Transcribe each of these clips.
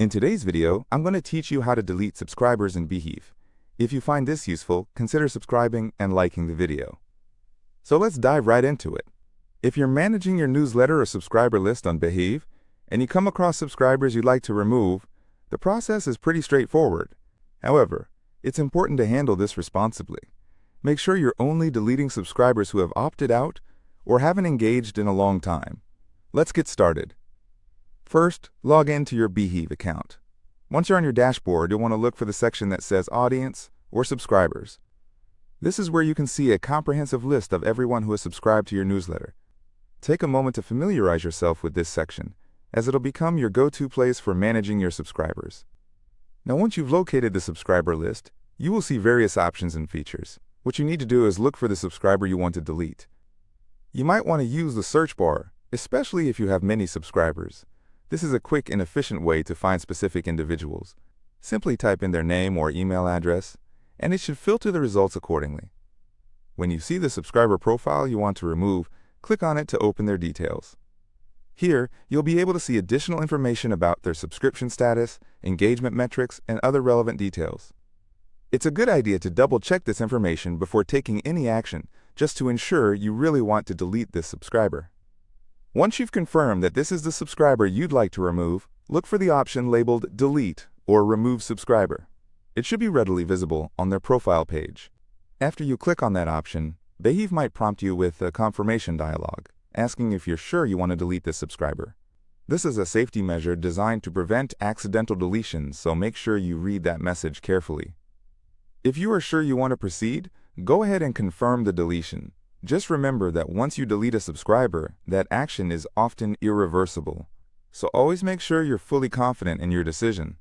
In today's video, I'm going to teach you how to delete subscribers in Beehiiv. If you find this useful, consider subscribing and liking the video. So let's dive right into it. If you're managing your newsletter or subscriber list on Beehiiv, and you come across subscribers you'd like to remove, the process is pretty straightforward. However, it's important to handle this responsibly. Make sure you're only deleting subscribers who have opted out or haven't engaged in a long time. Let's get started. First, log into your Beehiiv account. Once you're on your dashboard, you'll want to look for the section that says Audience or Subscribers. This is where you can see a comprehensive list of everyone who has subscribed to your newsletter. Take a moment to familiarize yourself with this section, as it'll become your go-to place for managing your subscribers. Now, once you've located the subscriber list, you will see various options and features. What you need to do is look for the subscriber you want to delete. You might want to use the search bar, especially if you have many subscribers. This is a quick and efficient way to find specific individuals. Simply type in their name or email address, and it should filter the results accordingly. When you see the subscriber profile you want to remove, click on it to open their details. Here, you'll be able to see additional information about their subscription status, engagement metrics, and other relevant details. It's a good idea to double-check this information before taking any action, just to ensure you really want to delete this subscriber. Once you've confirmed that this is the subscriber you'd like to remove, look for the option labeled Delete or Remove Subscriber. It should be readily visible on their profile page. After you click on that option, Beehiiv might prompt you with a confirmation dialog, asking if you're sure you want to delete this subscriber. This is a safety measure designed to prevent accidental deletions, so make sure you read that message carefully. If you are sure you want to proceed, go ahead and confirm the deletion. Just remember that once you delete a subscriber, that action is often irreversible. So always make sure you're fully confident in your decision.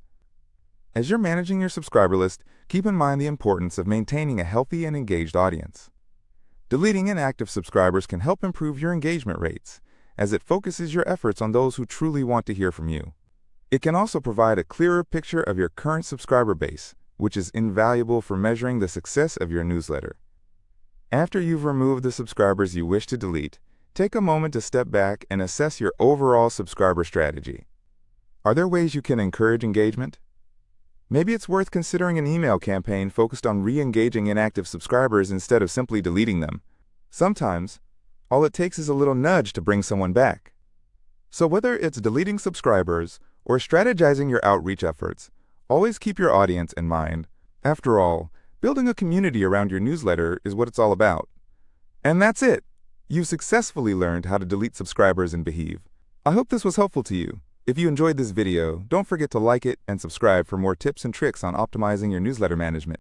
As you're managing your subscriber list, keep in mind the importance of maintaining a healthy and engaged audience. Deleting inactive subscribers can help improve your engagement rates, as it focuses your efforts on those who truly want to hear from you. It can also provide a clearer picture of your current subscriber base, which is invaluable for measuring the success of your newsletter. After you've removed the subscribers you wish to delete, take a moment to step back and assess your overall subscriber strategy. Are there ways you can encourage engagement? Maybe it's worth considering an email campaign focused on re-engaging inactive subscribers instead of simply deleting them. Sometimes, all it takes is a little nudge to bring someone back. So whether it's deleting subscribers or strategizing your outreach efforts, always keep your audience in mind. After all, building a community around your newsletter is what it's all about. And that's it! You've successfully learned how to delete subscribers in Beehiiv. I hope this was helpful to you. If you enjoyed this video, don't forget to like it and subscribe for more tips and tricks on optimizing your newsletter management.